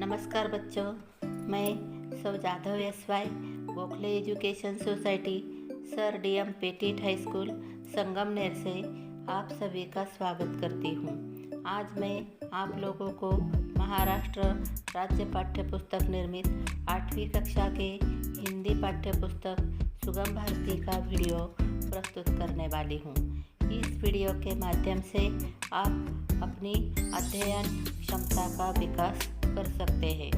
नमस्कार बच्चों, मैं सौ Jadhav SY Gokhale education society sir DM Petit high school Sangamner से आप सभी का स्वागत करती हूँ। आज मैं आप लोगों को महाराष्ट्र राज्य पाठ्य पुस्तक निर्मित 8वीं कक्षा के हिंदी पाठ्य पुस्तक सुगम भारती का वीडियो प्रस्तुत करने वाली हूँ। इस वीडियो के माध्यम से आप अपनी अध्ययन क्षमता का विकास कर सकते हैं।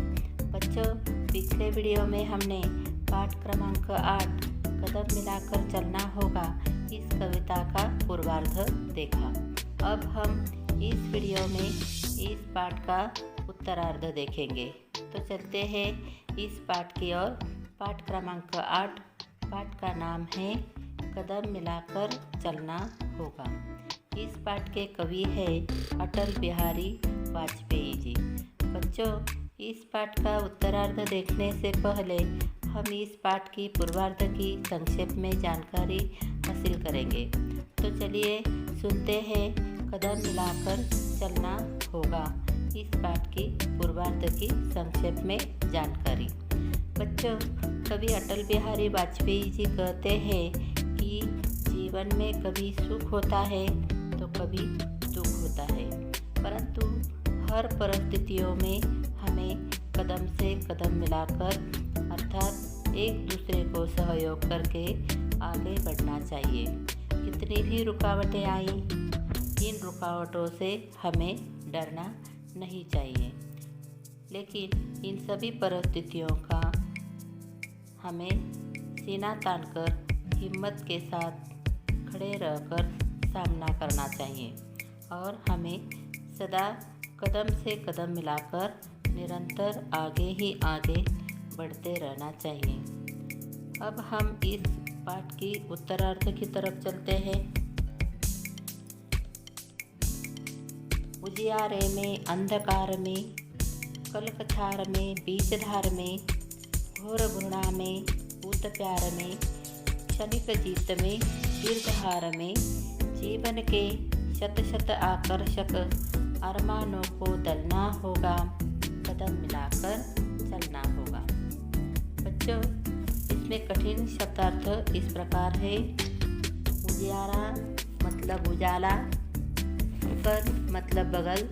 बच्चों, पिछले वीडियो में हमने पाठ क्रमांक 8 कदम मिलाकर चलना होगा इस कविता का पूर्वार्ध देखा। अब हम इस वीडियो में इस पाठ का उत्तरार्ध देखेंगे। तो चलते हैं इस पाठ की ओर। पाठ क्रमांक 8, पाठ का नाम है कदम मिलाकर चलना होगा। इस पाठ के कवि है अटल बिहारी वाजपेयी जी। बच्चों, इस पाठ का उत्तरार्ध देखने से पहले हम इस पाठ की पूर्वार्ध की संक्षेप में जानकारी हासिल करेंगे। तो चलिए सुनते हैं कदम मिलाकर चलना होगा इस पाठ की पूर्वार्ध की संक्षेप में जानकारी। बच्चों, कवि अटल बिहारी वाजपेयी जी कहते हैं कि जीवन में कभी सुख होता है तो कभी दुख होता है, परंतु हर परिस्थितियों में हमें कदम से कदम मिलाकर अर्थात एक दूसरे को सहयोग करके आगे बढ़ना चाहिए। कितनी भी रुकावटें आई, इन रुकावटों से हमें डरना नहीं चाहिए, लेकिन इन सभी परिस्थितियों का हमें सीना तानकर हिम्मत के साथ खड़े रहकर सामना करना चाहिए और हमें सदा कदम से कदम मिलाकर निरंतर आगे ही आगे बढ़ते रहना चाहिए। अब हम इस पाठ की उत्तरार्ध की तरफ चलते हैं। उजियारे में, अंधकार में, कलकछार में, बीजधार में, घोर घृणा में, पूत प्यार में, क्षणिक जीत में, दीर्घहार में, जीवन के शत शत आकर्षक अरमानों को दलना होगा, कदम मिलाकर चलना होगा। बच्चों, इसमें कठिन शब्दार्थ इस प्रकार है। उजियारा मतलब उजाला, कर मतलब बगल,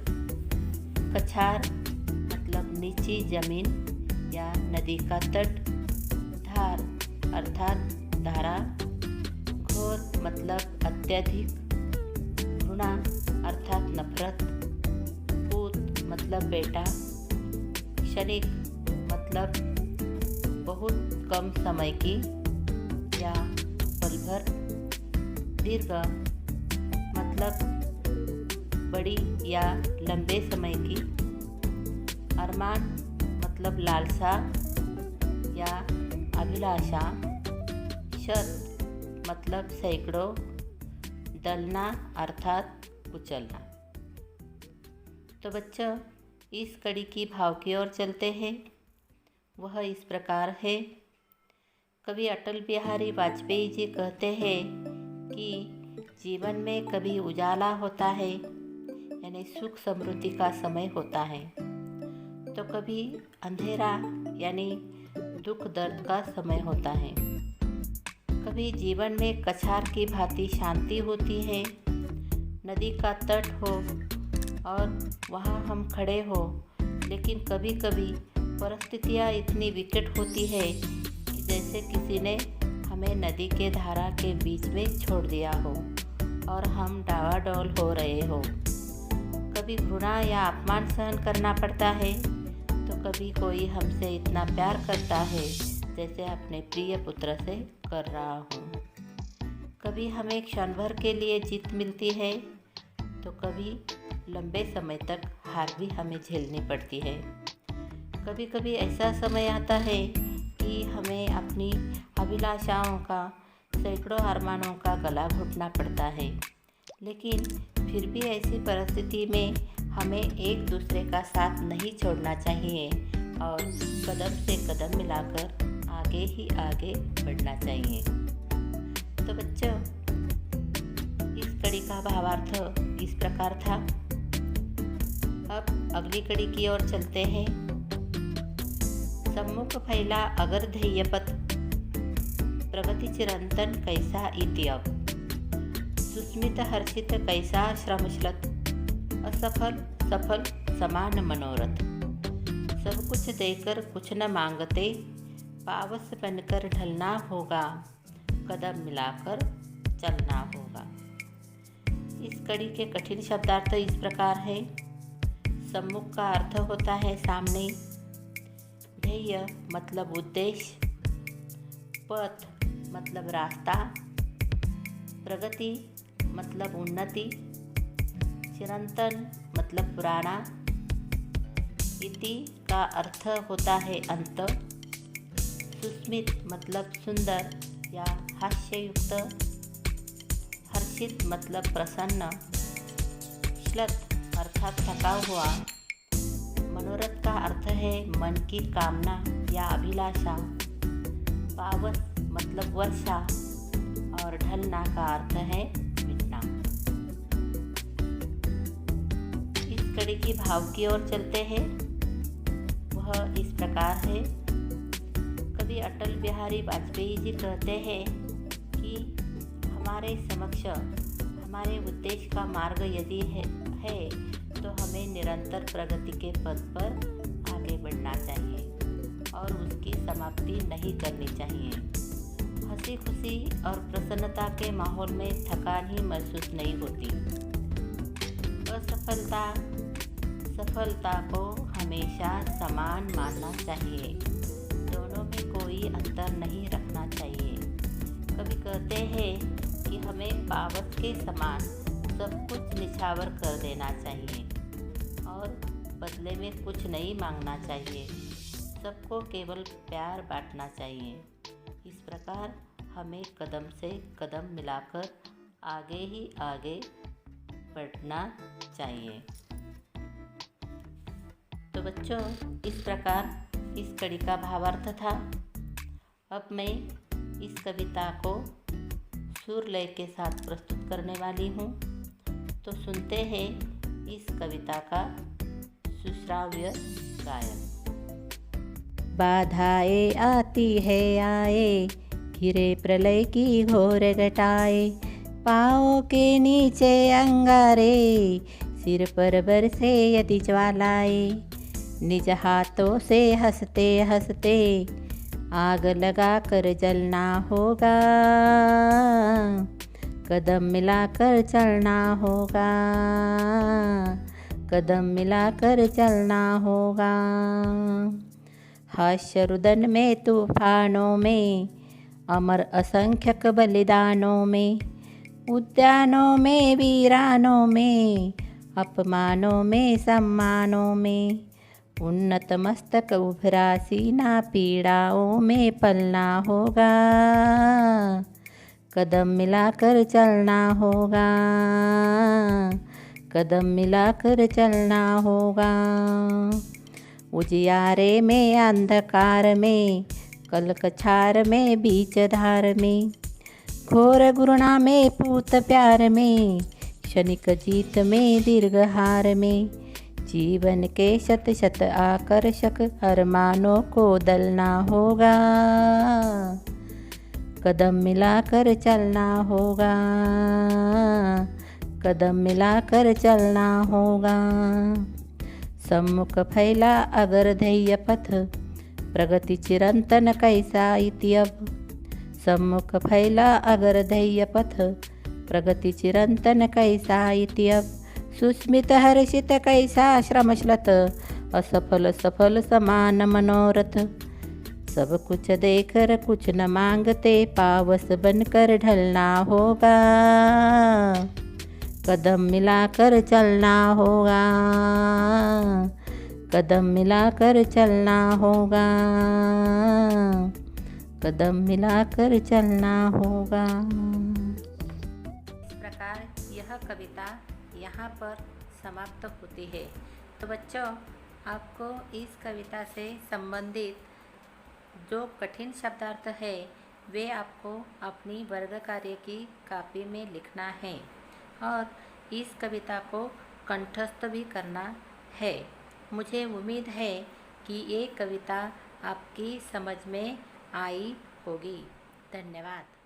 कछार मतलब नीची जमीन या नदी का तट, धार अर्थात धारा, घोर मतलब अत्यधिक, घृणा अर्थात नफरत, पूत मतलब बेटा, क्षणिक मतलब बहुत कम समय की या पल भर, दीर्घ मतलब बड़ी या लंबे समय की, अरमान मतलब लालसा या अभिलाषा, शत मतलब सैकड़ों, दलना अर्थात कुचलना। तो बच्चों, इस कड़ी की भाव की ओर चलते हैं। वह इस प्रकार है। कवि अटल बिहारी वाजपेयी जी कहते हैं कि जीवन में कभी उजाला होता है यानी सुख समृद्धि का समय होता है, तो कभी अंधेरा यानी दुख दर्द का समय होता है। कभी जीवन में कछार की भांति शांति होती है, नदी का तट हो और वहाँ हम खड़े हो, लेकिन कभी कभी परिस्थितियाँ इतनी विकट होती है कि जैसे किसी ने हमें नदी के धारा के बीच में छोड़ दिया हो और हम डावाडोल हो रहे हो। कभी घृणा या अपमान सहन करना पड़ता है, तो कभी कोई हमसे इतना प्यार करता है जैसे अपने प्रिय पुत्र से कर रहा हूँ। कभी हमें क्षण भर के लिए जीत मिलती है, तो कभी लंबे समय तक हार भी हमें झेलनी पड़ती है। कभी कभी ऐसा समय आता है कि हमें अपनी अभिलाषाओं का, सैकड़ों अरमानों का गला घुटना पड़ता है, लेकिन फिर भी ऐसी परिस्थिति में हमें एक दूसरे का साथ नहीं छोड़ना चाहिए और कदम से कदम मिलाकर आगे ही आगे बढ़ना चाहिए। तो बच्चों, इस कड़ी का भावार्थ इस प्रकार था। अब अगली कड़ी की ओर चलते हैं। सम्मुख फैला अगर ध्येयपथ, प्रगति चिरंतन कैसा इत्यब, सुस्मित हर्षित कैसा श्रमश्लत, असफल सफल समान मनोरथ। सब कुछ देकर कुछ न मांगते, पावस बनकर ढलना होगा, कदम मिलाकर चलना होगा। इस कड़ी के कठिन शब्दार्थ इस प्रकार है। सम्मुख का अर्थ होता है सामने, ध्येय मतलब उद्देश्य, पथ मतलब रास्ता, प्रगति मतलब उन्नति, चिरंतन मतलब पुराना, इति का अर्थ होता है अंत, सुस्मित मतलब सुंदर या हास्ययुक्त, हर्षित मतलब प्रसन्न, श्लथ अर्थात थका हुआ, मनोरथ का अर्थ है मन की कामना या अभिलाषा, पावस मतलब वर्षा और ढलना का अर्थ है मिटना। इस कड़ी की भाव की ओर चलते हैं। वह इस प्रकार है। कवि अटल बिहारी वाजपेयी जी कहते हैं कि हमारे समक्ष हमारे उद्देश्य का मार्ग यदि है तो हमें निरंतर प्रगति के पथ पर आगे बढ़ना चाहिए और उसकी समाप्ति नहीं करनी चाहिए। हंसी खुशी और प्रसन्नता के माहौल में थकान ही महसूस नहीं होती। असफलता सफलता को हमेशा समान मानना चाहिए, दोनों में कोई अंतर नहीं रखना चाहिए। कभी कहते हैं कि हमें पावस के समान सब कुछ निछावर कर देना चाहिए और बदले में कुछ नहीं मांगना चाहिए, सबको केवल प्यार बांटना चाहिए। इस प्रकार हमें कदम से कदम मिलाकर आगे ही आगे बढ़ना चाहिए। तो बच्चों, इस प्रकार इस कड़ी का भावार्थ था। अब मैं इस कविता को सुर लय के साथ प्रस्तुत करने वाली हूँ। तो सुनते हैं इस कविता का सुश्राव्य गायन। बाधाएं आती है आए, घिरे प्रलय की घोर घटाए, पाँव के नीचे अंगारे, सिर पर बरसे यदि ज्वालाएं, निज हाथों से हंसते हंसते आग लगा कर जलना होगा, कदम मिलाकर चलना होगा, कदम मिलाकर चलना होगा। हास्य रुदन में तूफानों में, अमर असंख्यक बलिदानों में, उद्यानों में वीरानों में, अपमानों में सम्मानों में, उन्नत मस्तक उभरा सीना पीड़ाओं में पलना होगा, कदम मिलाकर चलना होगा, कदम मिलाकर चलना होगा। उजियारे में अंधकार में, कल कछार में बीच धार में, घोर घृणा में पूत प्यार में, क्षणिक जीत में दीर्घ हार में, जीवन के शत शत आकर्षक अरमानों को दलना होगा, कदम मिलाकर चलना होगा, कदम मिलाकर चलना होगा। सम्मुख फैला अगर ध्येय पथ, प्रगति चिरंतन कैसा इत्यब, सम्मुख फैला अगर ध्येय पथ, प्रगति चिरंतन कैसा इत्यब, सुस्मित हर्षित कैसा श्रमश्लथ, असफल सफल समान मनोरथ। सब कुछ देकर कुछ न मांगते, पावस बनकर ढलना होगा, कदम मिलाकर चलना होगा, कदम मिलाकर चलना होगा, कदम मिलाकर चलना होगा। इस प्रकार यह कविता यहाँ पर समाप्त होती है। तो बच्चों, आपको इस कविता से संबंधित जो कठिन शब्दार्थ है वे आपको अपनी वर्ग कार्य की कॉपी में लिखना है और इस कविता को कंठस्थ भी करना है। मुझे उम्मीद है कि ये कविता आपकी समझ में आई होगी। धन्यवाद।